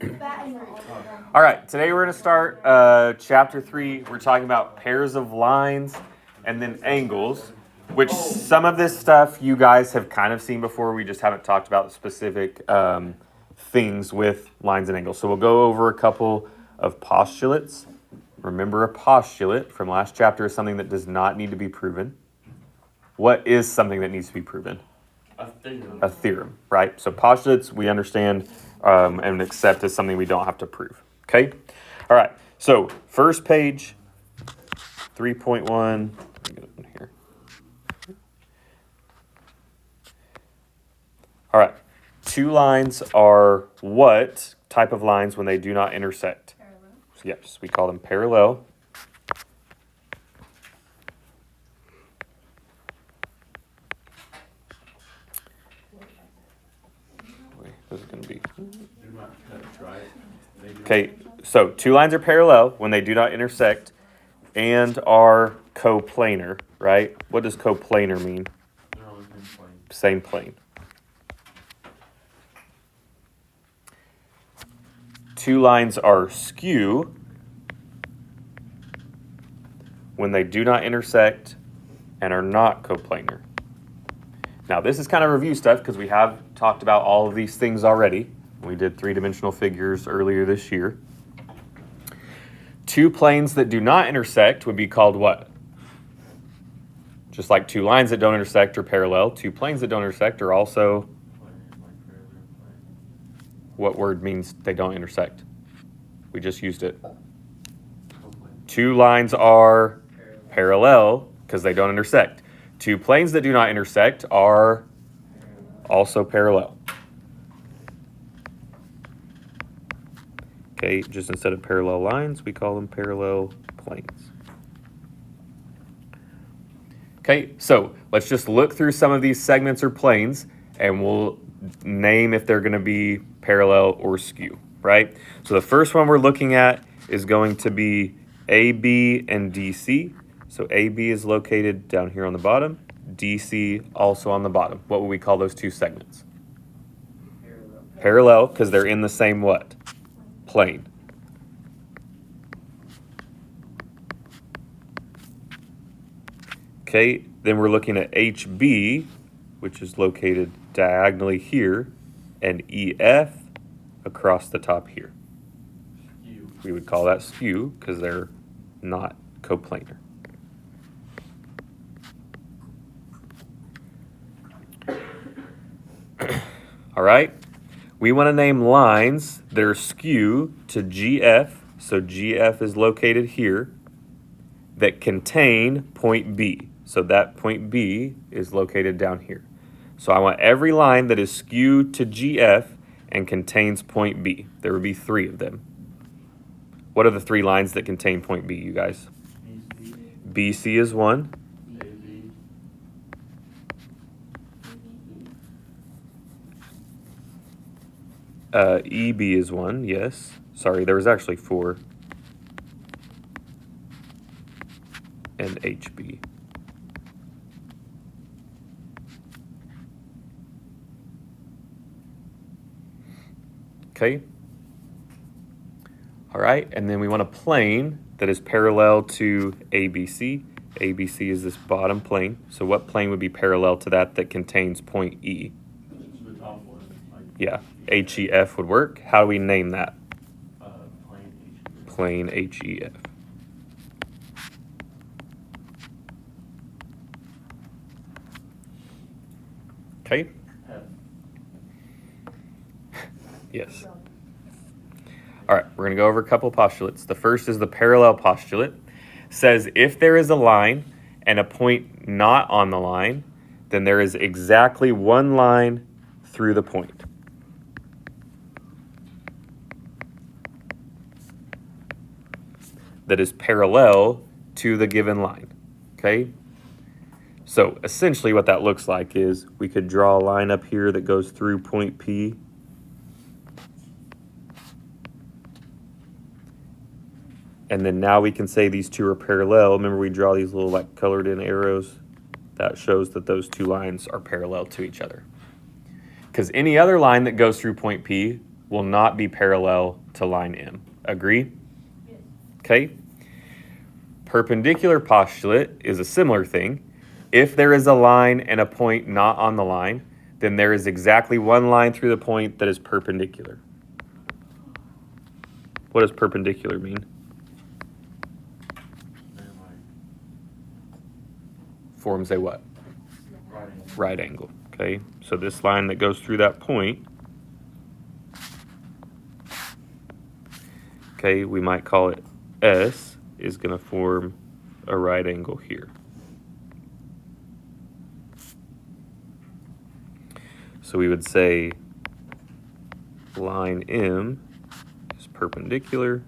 All right, today we're going to start chapter 3. We're talking about pairs of lines and then angles, which some of this stuff you guys have kind of seen before. We just haven't talked about the specific things with lines and angles. So we'll go over a couple of postulates. Remember, a postulate from last chapter is something that does not need to be proven. What is something that needs to be proven? A theorem, right? So postulates we understand and accept as something we don't have to prove. Okay? All right. So first page, 3.1. Let me get it in here. All right. Two lines are what type of lines when they do not intersect? Parallel. So yes, we call them parallel. This is going to be... Okay, so two lines are parallel when they do not intersect and are coplanar, right? What does coplanar mean? They're on the same plane. Same plane. Two lines are skew when they do not intersect and are not coplanar. Now, this is kind of review stuff because we have talked about all of these things already. We did three-dimensional figures earlier this year. Two planes that do not intersect would be called what? Just like two lines that don't intersect are parallel, two planes that don't intersect are also... What word means they don't intersect? We just used it. Two lines are parallel because they don't intersect. Two planes that do not intersect are also parallel. Okay, just instead of parallel lines, we call them parallel planes. Okay, so let's just look through some of these segments or planes and we'll name if they're going to be parallel or skew, right? So the first one we're looking at is going to be AB and DC. So AB is located down here on the bottom, DC also on the bottom. What would we call those two segments? Parallel, because they're in the same what? Plane. Okay, then we're looking at HB, which is located diagonally here, and EF across the top here. Skew. We would call that skew because they're not coplanar. All right, we want to name lines that are skew to GF, so GF is located here, that contain point B. So that point B is located down here. So I want every line that is skewed to GF and contains point B. There would be three of them. What are the three lines that contain point B, you guys? BC, BC is one. AB, EB is one, yes. Sorry, there was actually four. And HB. Okay. All right, and then we want a plane that is parallel to ABC. ABC is this bottom plane. So what plane would be parallel to that contains point E? the top one. Like Yeah, HEF would work. How do we name that? plane HB. Plane HEF. Okay? F. Yes. All right, we're going to go over a couple postulates. The first is the parallel postulate. Says if there is a line and a point not on the line, then there is exactly one line through the point. That is parallel to the given line. Okay? So essentially what that looks like is we could draw a line up here that goes through point P. And then now we can say these two are parallel. Remember we draw these little like colored in arrows? That shows that those two lines are parallel to each other. Because any other line that goes through point P will not be parallel to line M. Agree? Yes. Okay. Perpendicular postulate is a similar thing. If there is a line and a point not on the line, then there is exactly one line through the point that is perpendicular. What does perpendicular mean? They're like Forms a what? right angle. Right angle. Okay, so this line that goes through that point, okay, we might call it S, is going to form a right angle here. So we would say line M is perpendicular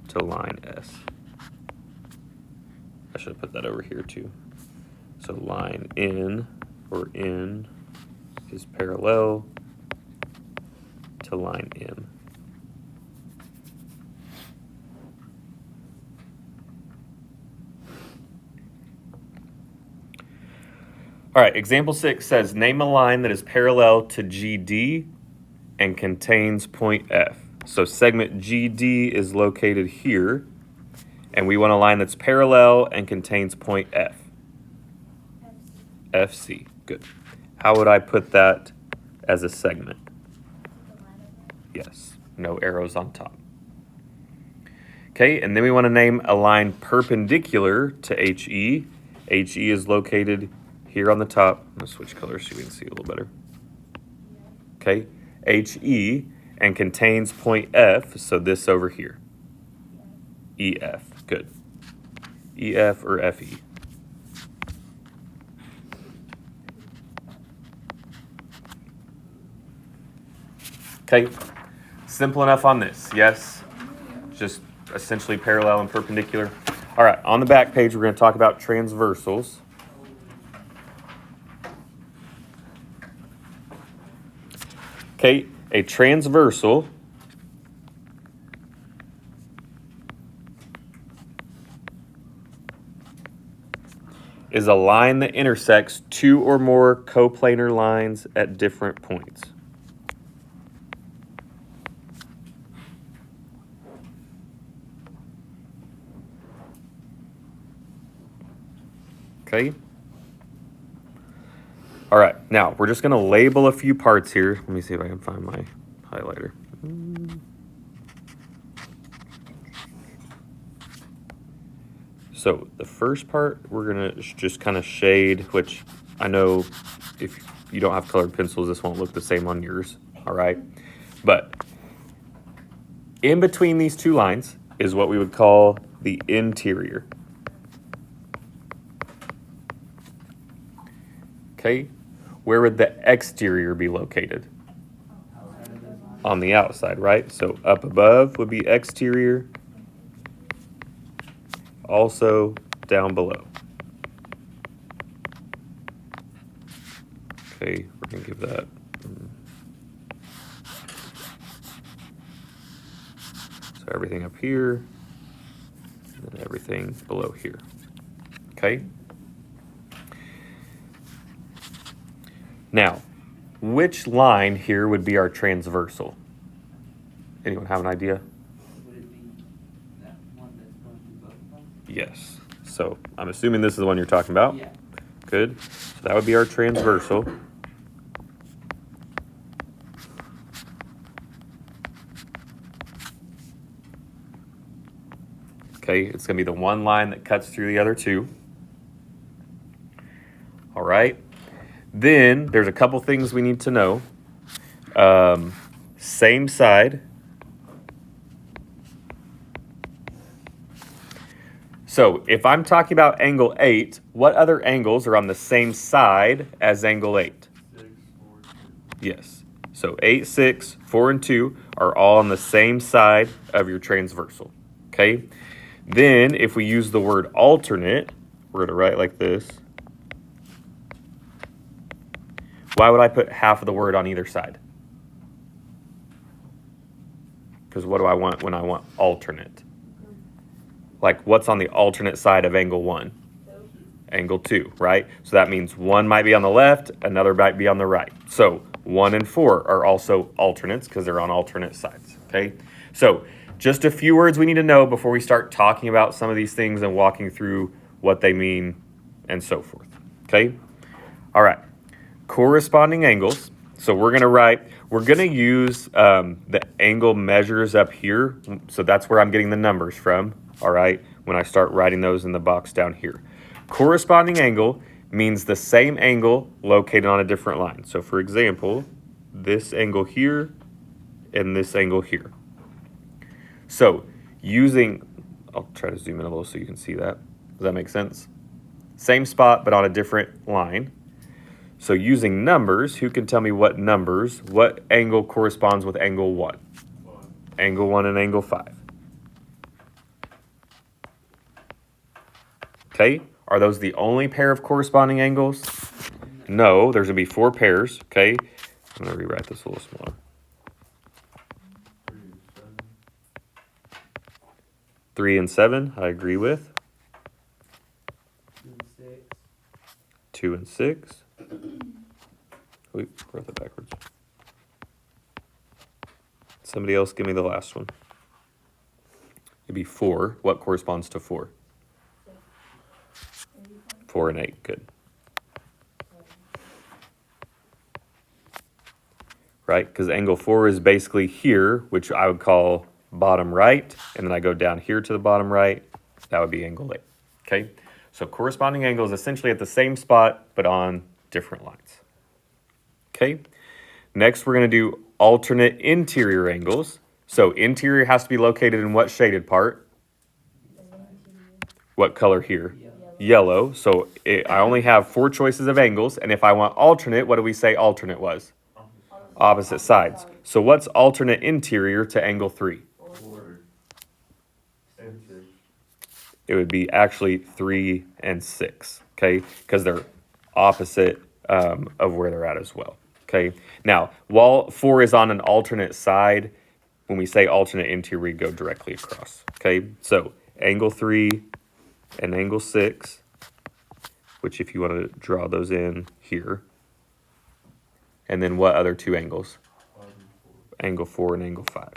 to line S. I should have put that over here too. So line N, or N, is parallel to line M. All right, example 6 says, name a line that is parallel to GD and contains point F. So segment GD is located here, and we want a line that's parallel and contains point F. FC, good. How would I put that as a segment? Yes, no arrows on top. Okay, and then we want to name a line perpendicular to HE. HE is located here on the top. I'm going to switch colors so we can see a little better. Okay, HE, and contains point F, so this over here. EF, good. EF or FE. Okay, simple enough on this, yes? Just essentially parallel and perpendicular. All right, on the back page, we're going to talk about transversals. Okay, a transversal is a line that intersects two or more coplanar lines at different points. Okay. All right, now we're just going to label a few parts here. Let me see if I can find my highlighter. So the first part, we're going to just kind of shade, which I know if you don't have colored pencils, this won't look the same on yours. All right. But in between these two lines is what we would call the interior. Okay, where would the exterior be located? On the outside, right? So up above would be exterior. Also down below. Okay, we're going to give that. So everything up here, and then everything below here. Okay? Now, which line here would be our transversal? Anyone have an idea? Would it be that one that's going to both of them? Yes. So I'm assuming this is the one you're talking about. Yeah. Good. So that would be our transversal. Okay, it's going to be the one line that cuts through the other two. All right. Then there's a couple things we need to know. Same side. So if I'm talking about angle 8, what other angles are on the same side as angle 8? 6, 4, 2. Yes. So 8, 6, 4, and 2 are all on the same side of your transversal. Okay? Then if we use the word alternate, we're going to write like this. Why would I put half of the word on either side? Because what do I want when I want alternate? Like, what's on the alternate side of angle 1? Angle 2, right? So that means one might be on the left, another might be on the right. So 1 and 4 are also alternates because they're on alternate sides, okay? So just a few words we need to know before we start talking about some of these things and walking through what they mean and so forth, okay? All right, corresponding angles. So we're going to use the angle measures up here. So that's where I'm getting the numbers from, all right, when I start writing those in the box down here. Corresponding angle means the same angle located on a different line. So for example, this angle here and this angle here. So I'll try to zoom in a little so you can see that. Does that make sense? Same spot, but on a different line. So using numbers, who can tell me what angle corresponds with angle 1? Angle 1 and angle 5. Okay, are those the only pair of corresponding angles? No, there's gonna be 4 pairs, okay? I'm gonna rewrite this a little smaller. 3 and 7, I agree with. 2 and 6. Wait, wrote that backwards. Somebody else give me the last one. It'd be 4. What corresponds to 4? 4 and 8, good. Right, because angle 4 is basically here, which I would call bottom right, and then I go down here to the bottom right, that would be angle 8, okay? So corresponding angle is essentially at the same spot, but on different lines, okay? Next, we're gonna do alternate interior angles. So interior has to be located in what shaded part? What color here? Yellow. So I only have 4 choices of angles, and if I want alternate, what do we say alternate was? Opposite sides. So what's alternate interior to angle 3? It would be actually 3 and 6, okay? Because they're opposite of where they're at as well, okay? Now, while 4 is on an alternate side, when we say alternate interior, we go directly across, okay? So angle 3 and angle 6, which if you want to draw those in here. And then what other 2 angles? Angle 4 and angle 5.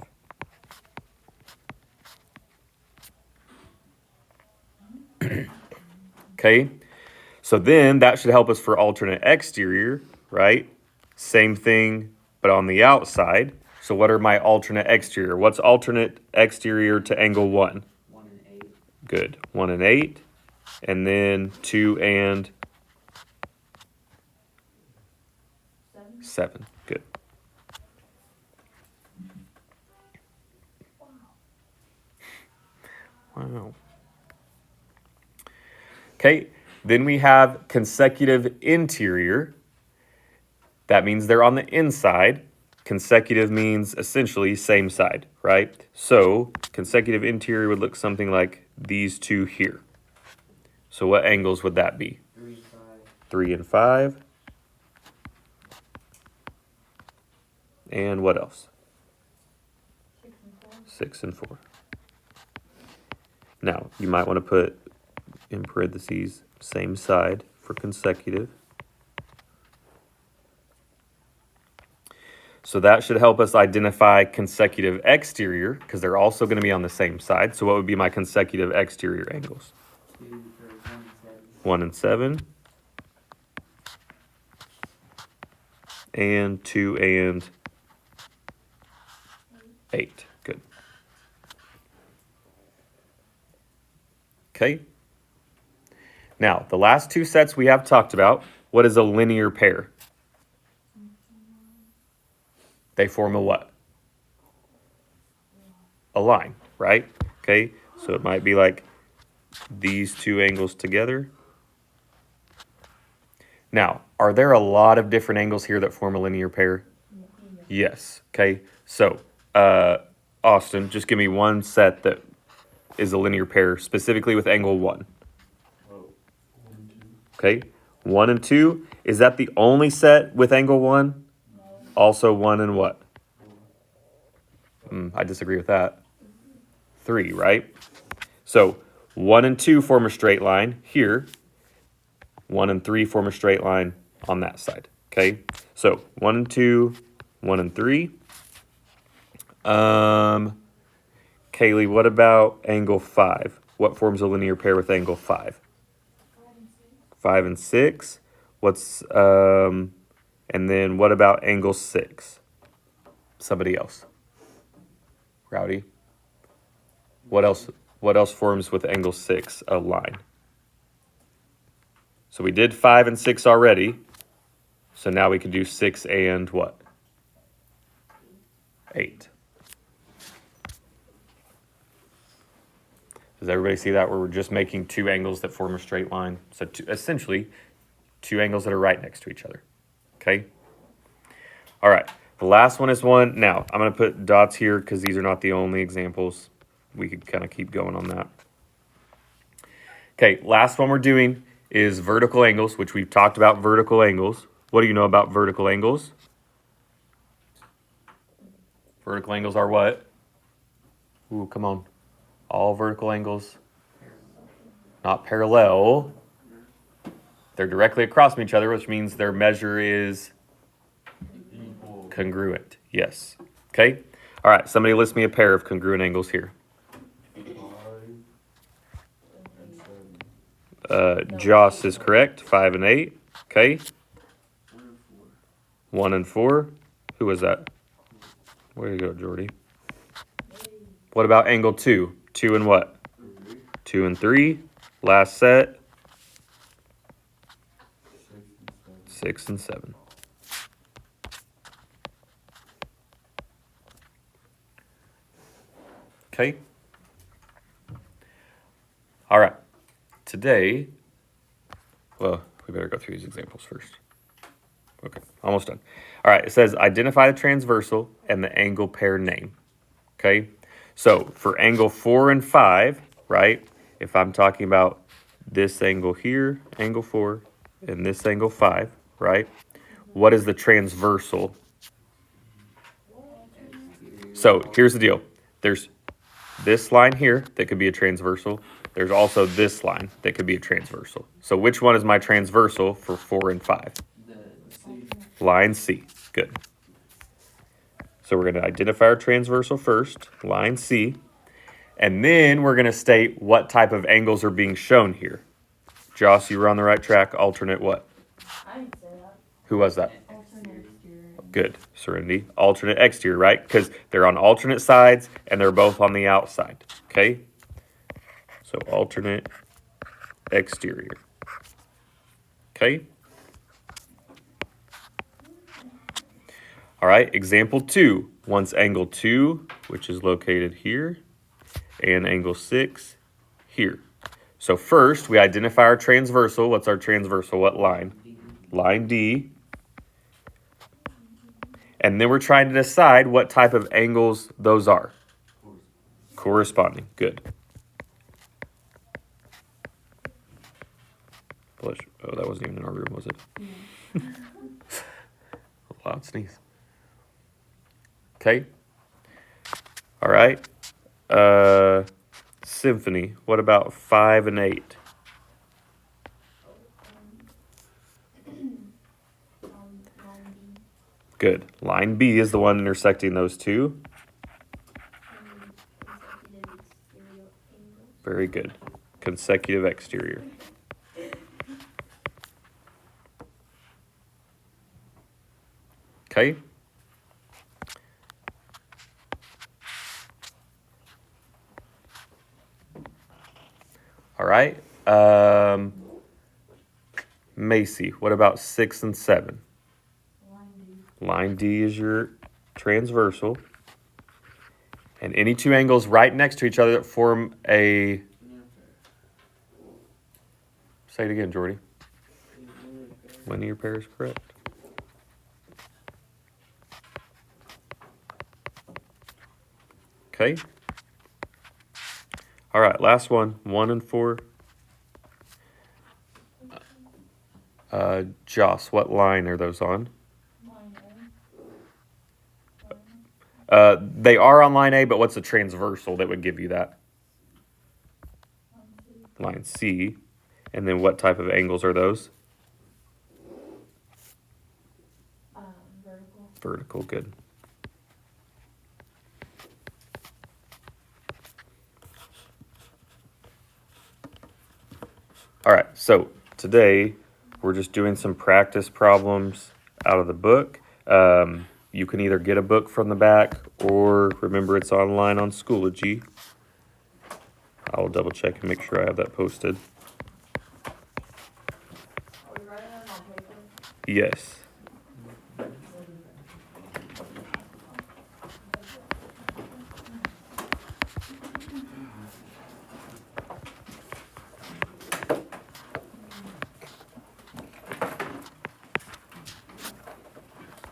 Okay, so then that should help us for alternate exterior, right? Same thing, but on the outside. So what are my alternate exterior? What's alternate exterior to angle 1? 1 and 8. Good, 1 and 8. And then 2 and 7. Good. Wow. Okay, then we have consecutive interior. That means they're on the inside. Consecutive means essentially same side, right? So consecutive interior would look something like these 2 here. So what angles would that be? 3 and 5. 3 and 5. And what else? 6 and 4. Now, you might want to put in parentheses, same side for consecutive. So that should help us identify consecutive exterior, because they're also going to be on the same side. So what would be my consecutive exterior angles? 2 for 1 and 7. 1 and 7. And 2 and 8. Good. Okay. Now, the last 2 sets we have talked about. What is a linear pair? They form a what? A line, right? Okay, so it might be like these 2 angles together. Now, are there a lot of different angles here that form a linear pair? Yes. Okay, so Austin, just give me one set that is a linear pair, specifically with angle 1. Okay, 1 and 2. Is that the only set with angle 1? Also 1 and what? I disagree with that. 3, right? So 1 and 2 form a straight line here. 1 and 3 form a straight line on that side. Okay, so 1 and 2, 1 and 3. Kaylee, what about angle 5? What forms a linear pair with angle 5? 5 and 6. What's and then what about angle 6? Somebody else. Rowdy. What else? What else forms with angle 6 a line? So we did 5 and 6 already. So now we can do 6 and what? 8. Does everybody see that? Where we're just making two angles that form a straight line. So essentially, two angles that are right next to each other. Okay? All right. The last one is one. Now, I'm going to put dots here because these are not the only examples. We could kind of keep going on that. Okay, last one we're doing is vertical angles, which we've talked about vertical angles. What do you know about vertical angles? Vertical angles are what? Ooh, come on. All vertical angles, not parallel. They're directly across from each other, which means their measure is Equal. congruent. Yes. Okay. All right. Somebody list me a pair of congruent angles here. 5 and 7. Joss is correct. 5 and 8. Okay. 1 and 4. Who was that? Where you go, Jordy? What about angle 2? 2 and what? 2 and 3. Last set. 6 and 7. Okay. All right. Today, well, we better go through these examples first. Okay, almost done. All right, it says identify the transversal and the angle pair name. Okay, so for angle 4 and 5, right, if I'm talking about this angle here, angle 4, and this angle 5, right, what is the transversal? So here's the deal. There's this line here that could be a transversal. There's also this line that could be a transversal. So which one is my transversal for 4 and 5? The C. Line C. Good. So we're going to identify our transversal first, line C, and then we're going to state what type of angles are being shown here. Joss, you were on the right track. Alternate what? I didn't say that. Who was that? Alternate exterior. Good. Serenity. Alternate exterior, right? Because they're on alternate sides and they're both on the outside. Okay? So alternate exterior. Okay? All right, example 2. Once angle 2, which is located here, and angle 6 here. So first, we identify our transversal. What's our transversal? What line? D. Line D. And then we're trying to decide what type of angles those are. Corresponding. Good. Bless you. Oh, that wasn't even in our room, was it? A loud sneeze. Okay. All right. Symphony. What about 5 and 8? Line B. Good. Line B is the one intersecting those two. Consecutive exterior angles. Very good. Consecutive exterior. Okay. All right. Macy, what about 6 and 7? Line B. Line D is your transversal. And any two angles right next to each other that form a... Say it again, Jordy. Linear pair is correct. Okay. All right, last one. 1 and 4. Joss, what line are those on? Line A. They are on line A, but what's the transversal that would give you that? Line C. Line C. And then what type of angles are those? vertical. Good. All right, so today we're just doing some practice problems out of the book. You can either get a book from the back or remember it's online on Schoology. I'll double check and make sure I have that posted. Are we writing them on paper? Yes.